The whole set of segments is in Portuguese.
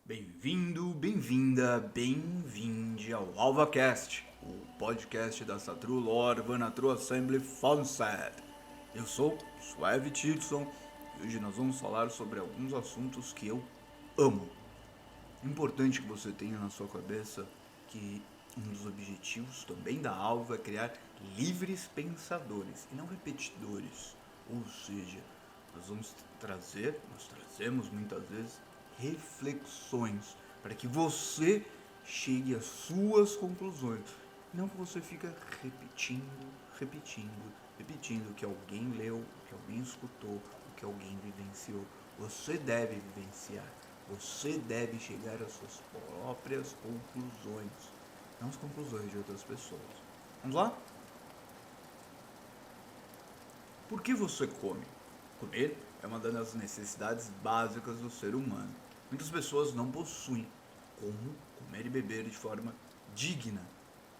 Bem-vindo, bem-vinda, bem-vinde ao AlvaCast, o podcast da Satru Lore Vanatru Assembly Funset. Eu sou Suave Titson e hoje nós vamos falar sobre alguns assuntos que eu amo. É importante que você tenha na sua cabeça que um dos objetivos também da Alva é criar livres pensadores e não repetidores. Ou seja, nós trazemos muitas vezes reflexões para que você chegue às suas conclusões. Não que você fica repetindo o que alguém leu, o que alguém escutou, o que alguém vivenciou. Você deve vivenciar. Você deve chegar às suas próprias conclusões, não as conclusões de outras pessoas. Vamos lá? Por que você come? Comer é uma das necessidades básicas do ser humano. Muitas pessoas não possuem como comer e beber de forma digna.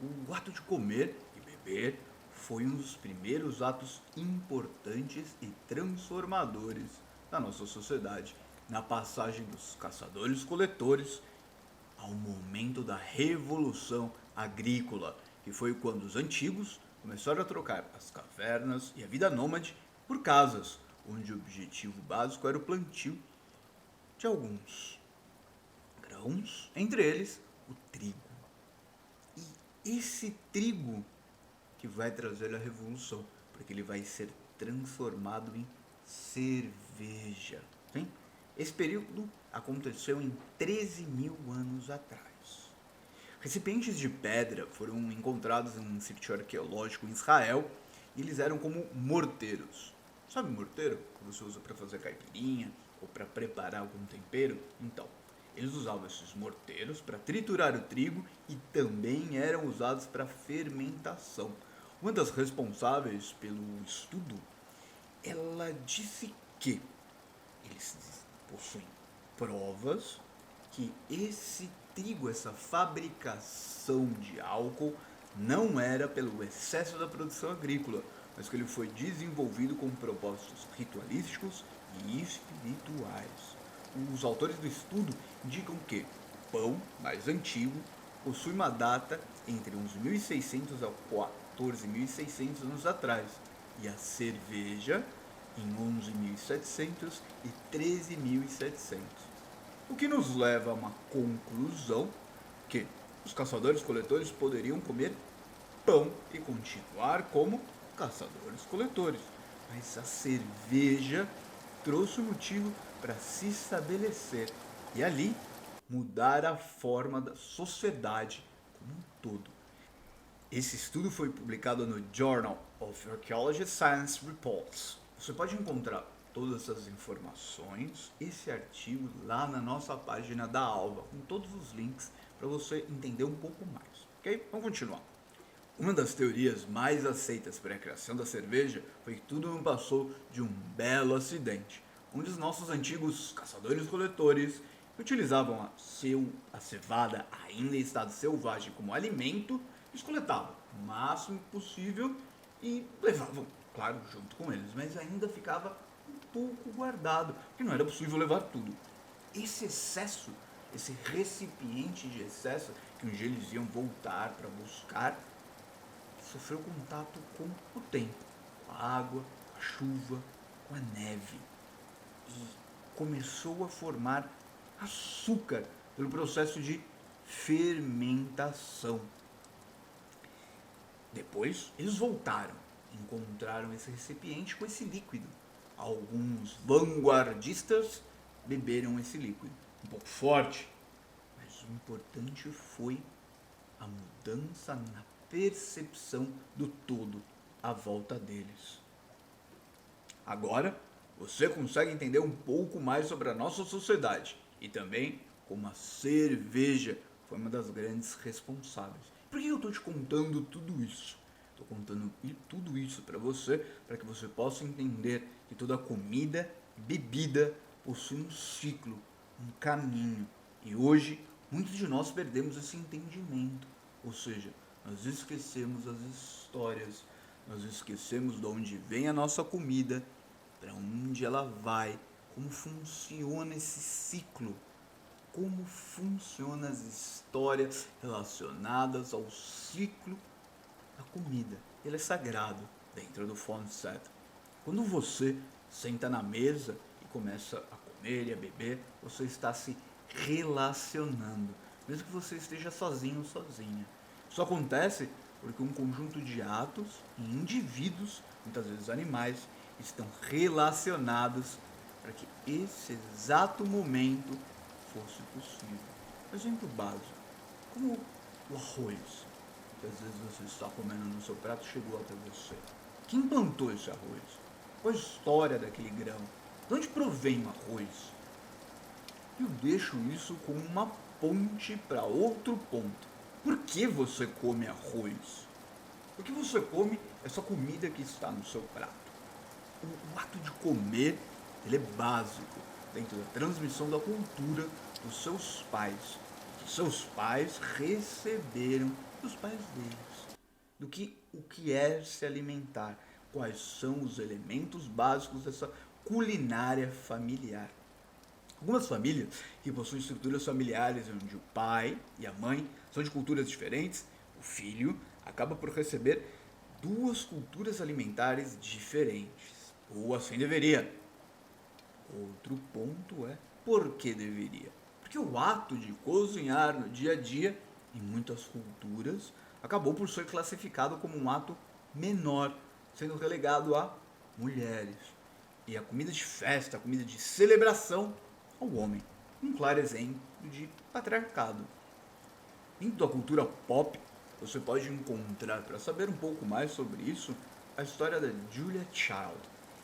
O ato de comer e beber foi um dos primeiros atos importantes e transformadores da nossa sociedade, na passagem dos caçadores-coletores ao momento da revolução agrícola, que foi quando os antigos começaram a trocar as cavernas e a vida nômade por casas, onde o objetivo básico era o plantio de alguns grãos, entre eles o trigo. E esse trigo que vai trazer a revolução, porque ele vai ser transformado em cerveja. Sim? Esse período aconteceu em 13 mil anos atrás. Recipientes de pedra foram encontrados em um sítio arqueológico em Israel e eles eram como morteiros. Sabe morteiro? Que você usa para fazer caipirinha ou para preparar algum tempero? Então, eles usavam esses morteiros para triturar o trigo e também eram usados para fermentação. Uma das responsáveis pelo estudo, ela disse que eles possuem provas que esse trigo, essa fabricação de álcool, não era pelo excesso da produção agrícola, mas que ele foi desenvolvido com propósitos ritualísticos e espirituais. Os autores do estudo indicam que o pão mais antigo possui uma data entre uns 1600 a 14.600 anos atrás, e a cerveja em 11.700 e 13.700. O que nos leva a uma conclusão que os caçadores-coletores poderiam comer pão e continuar como caçadores-coletores, mas a cerveja trouxe o motivo para se estabelecer e ali mudar a forma da sociedade como um todo. Esse estudo foi publicado no Journal of Archaeology Science Reports. Você pode encontrar todas essas informações, esse artigo lá na nossa página da Alva, com todos os links para você entender um pouco mais. Ok? Vamos continuar. Uma das teorias mais aceitas para a criação da cerveja foi que tudo não passou de um belo acidente, onde os nossos antigos caçadores-coletores utilizavam a cevada ainda em estado selvagem como alimento, eles coletavam o máximo possível e levavam, claro, junto com eles, mas ainda ficava um pouco guardado, porque não era possível levar tudo. Esse excesso, esse recipiente de excesso, que um dia eles iam voltar para buscar, sofreu contato com o tempo, com a água, a chuva, com a neve. E começou a formar açúcar pelo processo de fermentação. Depois, eles voltaram, encontraram esse recipiente com esse líquido. Alguns vanguardistas beberam esse líquido. Um pouco forte, mas o importante foi a mudança na percepção do todo à volta deles. Agora, você consegue entender um pouco mais sobre a nossa sociedade e também como a cerveja foi uma das grandes responsáveis. Por que eu estou te contando tudo isso? Estou contando tudo isso para que você possa entender que toda comida e bebida possui um ciclo, um caminho. E hoje, muitos de nós perdemos esse entendimento. Ou seja, nós esquecemos as histórias, nós esquecemos de onde vem a nossa comida, para onde ela vai, como funciona esse ciclo. como funcionam as histórias relacionadas ao ciclo da comida. Ele é sagrado dentro do Fonset. Quando você senta na mesa e começa a comer e a beber, você está se relacionando, mesmo que você esteja sozinho ou sozinha. Isso acontece porque um conjunto de atos e indivíduos, muitas vezes animais, estão relacionados para que esse exato momento fosse possível. Exemplo básico, como o arroz, que às vezes você está comendo no seu prato e chegou até você. Quem plantou esse arroz? Qual a história daquele grão? De onde provém o arroz? Eu deixo isso como uma ponte para outro ponto. Por que você come arroz? Porque você come essa comida que está no seu prato. O ato de comer, ele é básico dentro da transmissão da cultura dos seus pais. Que seus pais receberam dos pais deles. Do que o que é se alimentar. Quais são os elementos básicos dessa culinária familiar. Algumas famílias que possuem estruturas familiares onde o pai e a mãe são de culturas diferentes, o filho acaba por receber duas culturas alimentares diferentes. Ou assim deveria. Outro ponto é por que deveria. Porque o ato de cozinhar no dia a dia, em muitas culturas, acabou por ser classificado como um ato menor, sendo relegado a mulheres. E a comida de festa, a comida de celebração ao homem. Um claro exemplo de patriarcado. Dentro da cultura pop, você pode encontrar, para saber um pouco mais sobre isso, a história da Julia Child.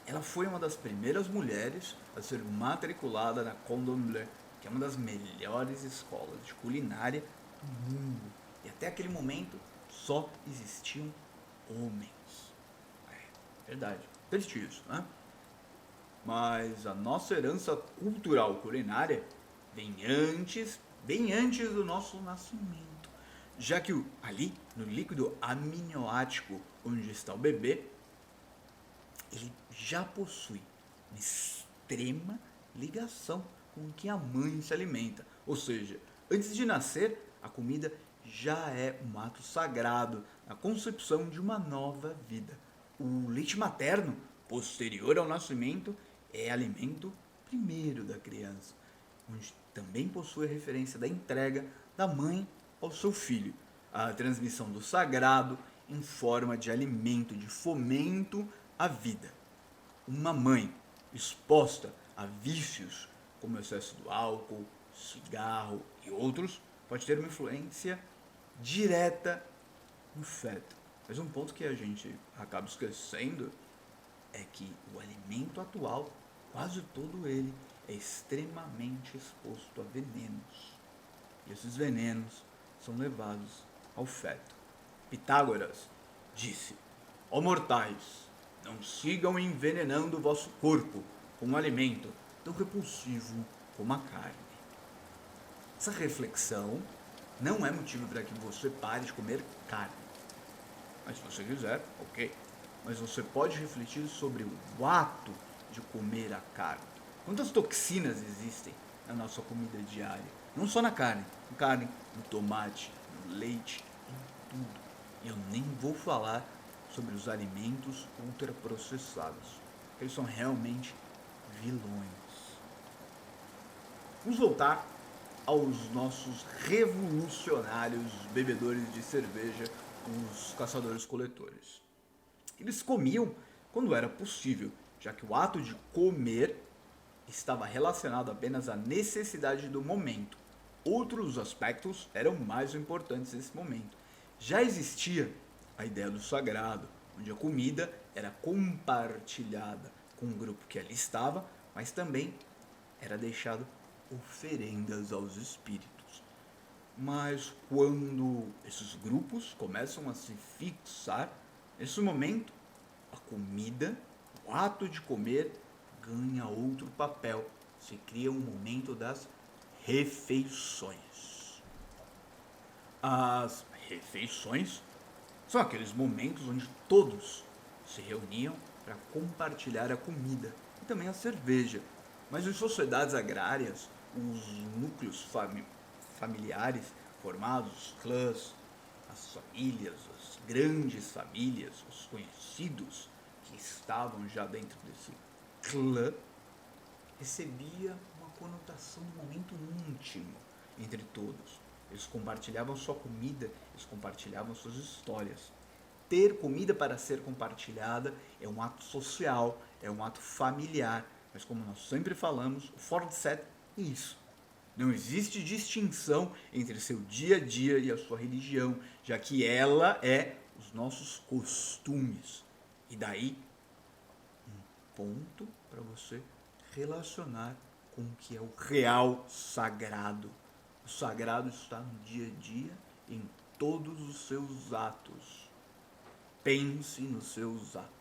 Ela foi uma das primeiras mulheres a ser matriculada na Cordon Bleu, que é uma das melhores escolas de culinária do mundo. E até aquele momento só existiam homens. É verdade, triste isso, né? Mas a nossa herança cultural culinária vem antes, bem antes do nosso nascimento. Já que ali, no líquido amniótico onde está o bebê, ele já possui uma extrema ligação com o que a mãe se alimenta. Ou seja, antes de nascer, a comida já é um ato sagrado na concepção de uma nova vida. O leite materno, posterior ao nascimento, é alimento primeiro da criança, onde também possui a referência da entrega da mãe ao seu filho, a transmissão do sagrado em forma de alimento, de fomento à vida. Uma mãe exposta a vícios como o excesso do álcool, cigarro e outros pode ter uma influência direta no feto. Mas um ponto que a gente acaba esquecendo é que o alimento atual, quase todo ele, é extremamente exposto a venenos. E esses venenos são levados ao feto. Pitágoras disse: ó mortais, não sigam envenenando o vosso corpo com um alimento tão repulsivo como a carne. Essa reflexão não é motivo para que você pare de comer carne. Mas se você quiser, ok. Mas você pode refletir sobre o ato de comer a carne. Quantas toxinas existem na nossa comida diária? Não só na carne, no tomate, no leite, em tudo. E eu nem vou falar sobre os alimentos ultraprocessados, que eles são realmente vilões. Vamos voltar aos nossos revolucionários bebedores de cerveja, os caçadores-coletores. Eles comiam quando era possível, já que o ato de comer estava relacionado apenas à necessidade do momento. Outros aspectos eram mais importantes nesse momento. Já existia a ideia do sagrado, onde a comida era compartilhada com o grupo que ali estava, mas também era deixado oferendas aos espíritos. Mas quando esses grupos começam a se fixar, nesse momento, a comida, o ato de comer, ganha outro papel. Se cria um momento das refeições. As refeições são aqueles momentos onde todos se reuniam para compartilhar a comida e também a cerveja. Mas em sociedades agrárias, os núcleos familiares formados, os clãs, as famílias, as grandes famílias, os conhecidos que estavam já dentro desse clã, recebia uma conotação de momento íntimo entre todos. Eles compartilhavam sua comida, eles compartilhavam suas histórias. Ter comida para ser compartilhada é um ato social, é um ato familiar, mas como nós sempre falamos, o fora de série é isso. Não existe distinção entre seu dia a dia e a sua religião, já que ela é os nossos costumes. E daí, um ponto para você relacionar com o que é o real sagrado. O sagrado está no dia a dia, em todos os seus atos. Pense nos seus atos.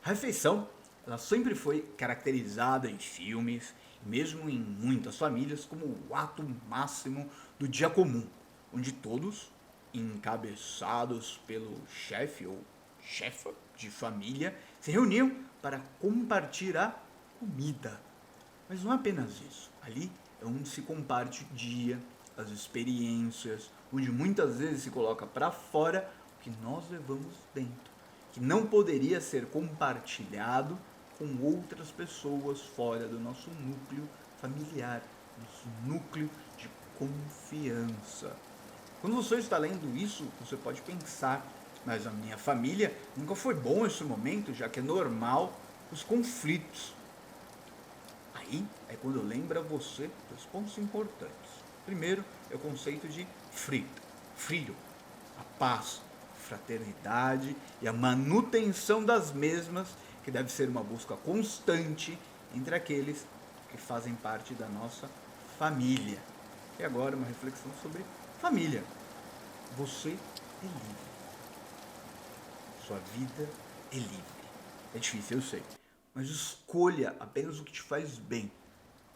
A refeição, ela sempre foi caracterizada em filmes, mesmo em muitas famílias, como o ato máximo do dia comum, onde todos, encabeçados pelo chefe ou chefa de família, se reuniam para compartilhar comida. Mas não é apenas isso. Ali é onde se comparte o dia, as experiências, onde muitas vezes se coloca para fora o que nós levamos dentro, que não poderia ser compartilhado com outras pessoas fora do nosso núcleo familiar, nosso núcleo de confiança. Quando você está lendo isso, você pode pensar, mas a minha família nunca foi bom esse momento, já que é normal os conflitos. Aí é quando eu lembro a você dos pontos importantes. Primeiro é o conceito de frio, a paz, a fraternidade e a manutenção das mesmas, que deve ser uma busca constante entre aqueles que fazem parte da nossa família. E agora uma reflexão sobre família. Você é livre. Sua vida é livre. É difícil, eu sei. Mas escolha apenas o que te faz bem.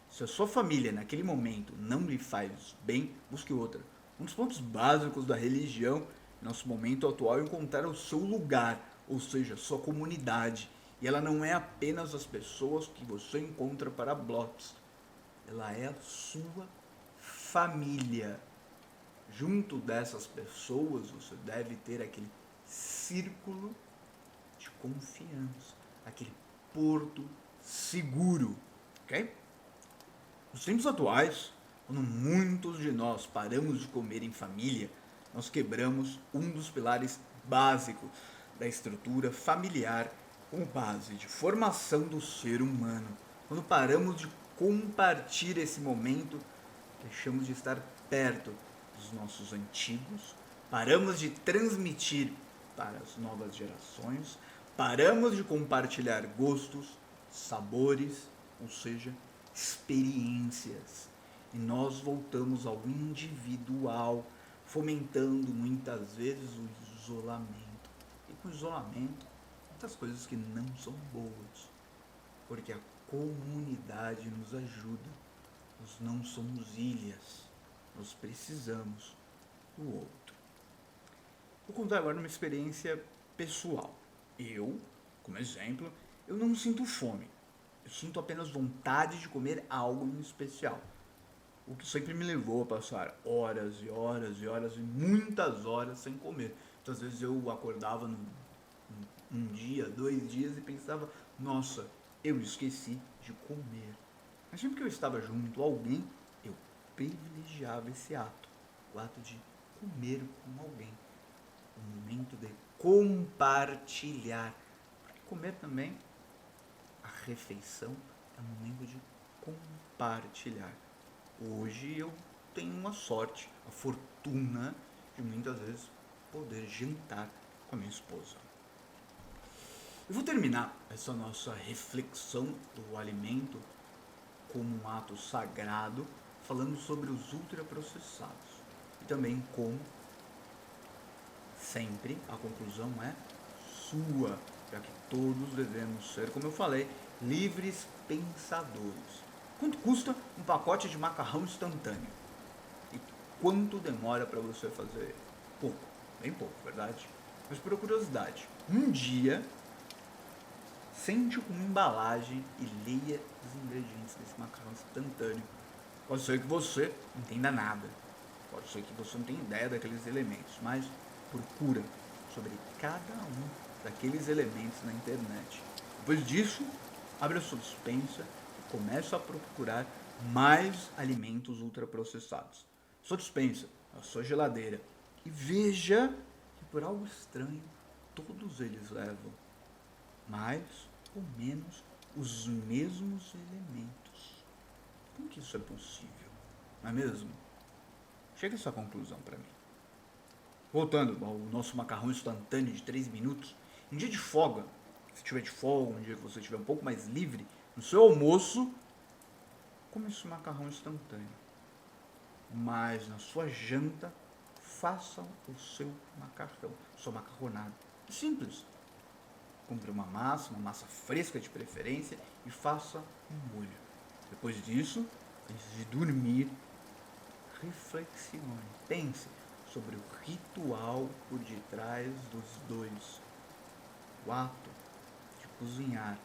Se a sua família naquele momento não lhe faz bem, busque outra. Um dos pontos básicos da religião, em nosso momento atual, é encontrar o seu lugar, ou seja, sua comunidade. E ela não é apenas as pessoas que você encontra para blocos. Ela é a sua família. Junto dessas pessoas, você deve ter aquele círculo de confiança, aquele porto seguro, ok? Nos tempos atuais, quando muitos de nós paramos de comer em família, nós quebramos um dos pilares básicos da estrutura familiar como base de formação do ser humano. Quando paramos de compartilhar esse momento, deixamos de estar perto dos nossos antigos, paramos de transmitir para as novas gerações, paramos de compartilhar gostos, sabores, ou seja, experiências. E nós voltamos ao individual, fomentando muitas vezes o isolamento. E com o isolamento, muitas coisas que não são boas. Porque a comunidade nos ajuda. Nós não somos ilhas. Nós precisamos do outro. Vou contar agora uma experiência pessoal. Eu, como exemplo, eu não sinto fome. Eu sinto apenas vontade de comer algo em especial. O que sempre me levou a passar horas e horas e horas e muitas horas sem comer. Muitas vezes eu acordava um dia, 2 dias e pensava, nossa, eu esqueci de comer. Mas sempre que eu estava junto a alguém, eu privilegiava esse ato. O ato de comer com alguém. O momento de compartilhar. Porque comer também, a refeição, é um momento de compartilhar. Hoje eu tenho uma sorte, a fortuna de muitas vezes poder jantar com a minha esposa. Eu vou terminar essa nossa reflexão do alimento como um ato sagrado, falando sobre os ultraprocessados. E também como, sempre, a conclusão é sua, já que todos devemos ser, como eu falei, livres pensadores. Quanto custa um pacote de macarrão instantâneo? E quanto demora para você fazer? Pouco, bem pouco, verdade? Mas por curiosidade, um dia, Sente com embalagem e leia os ingredientes desse macarrão instantâneo. Pode ser que você não entenda nada, pode ser que você não tenha ideia daqueles elementos, mas procura sobre cada um daqueles elementos na internet. Depois disso, abre a sua despensa e começa a procurar mais alimentos ultraprocessados. Sua despensa, a sua geladeira, e veja que por algo estranho todos eles levam mais ou menos os mesmos elementos. Como que isso é possível? Não é mesmo? Chega a essa conclusão para mim. Voltando ao nosso macarrão instantâneo de 3 minutos, em dia de folga, se tiver de folga, um dia que você estiver um pouco mais livre, no seu almoço, come esse macarrão instantâneo. Mas na sua janta, faça o seu macarrão, sua macarronada. Simples. Compre uma massa fresca de preferência, e faça um molho. Depois disso, antes de dormir, reflexione, pense sobre o ritual por detrás dos dois. O ato de cozinhar,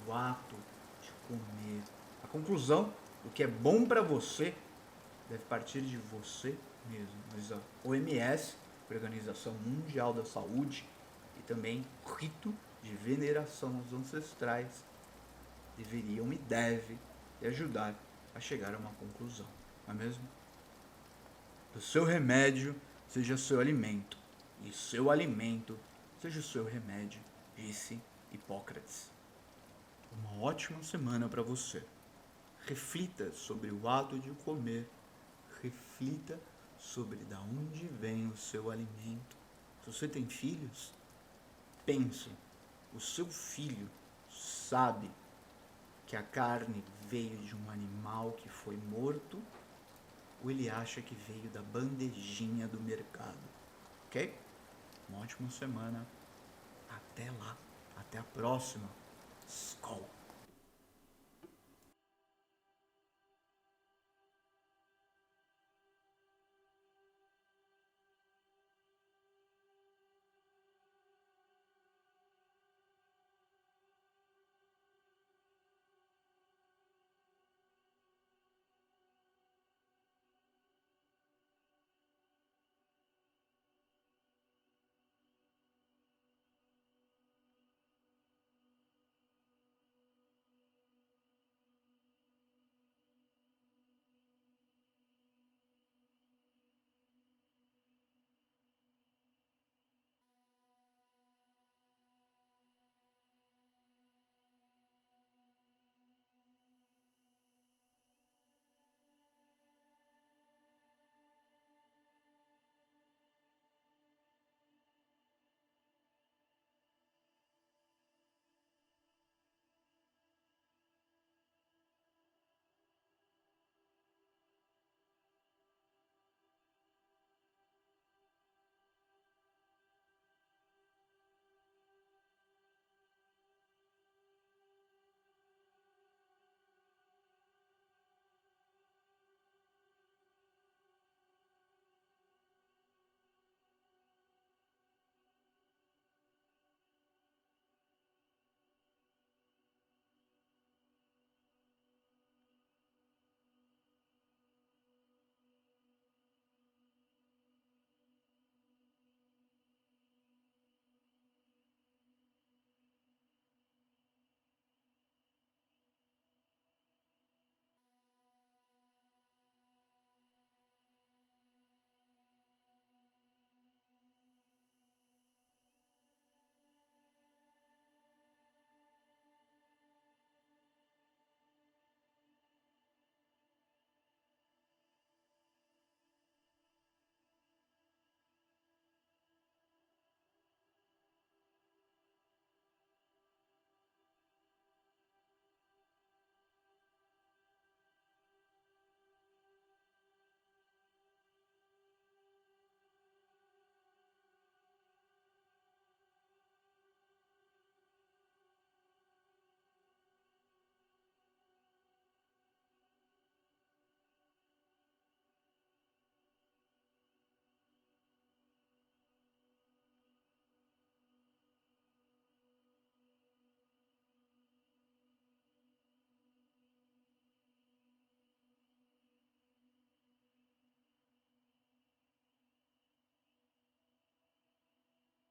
o ato de comer. A conclusão do que é bom para você deve partir de você mesmo. Mas a OMS, Organização Mundial da Saúde, e também o rito de veneração aos ancestrais deveriam e devem lhe ajudar a chegar a uma conclusão, não é mesmo? O seu remédio seja seu alimento, e seu alimento seja o seu remédio, disse Hipócrates. Uma ótima semana para você. Reflita sobre o ato de comer, reflita sobre de onde vem o seu alimento. Se você tem filhos, pense, o seu filho sabe que a carne veio de um animal que foi morto, ou ele acha que veio da bandejinha do mercado? Ok? Uma ótima semana. Até lá. Até a próxima. Skol.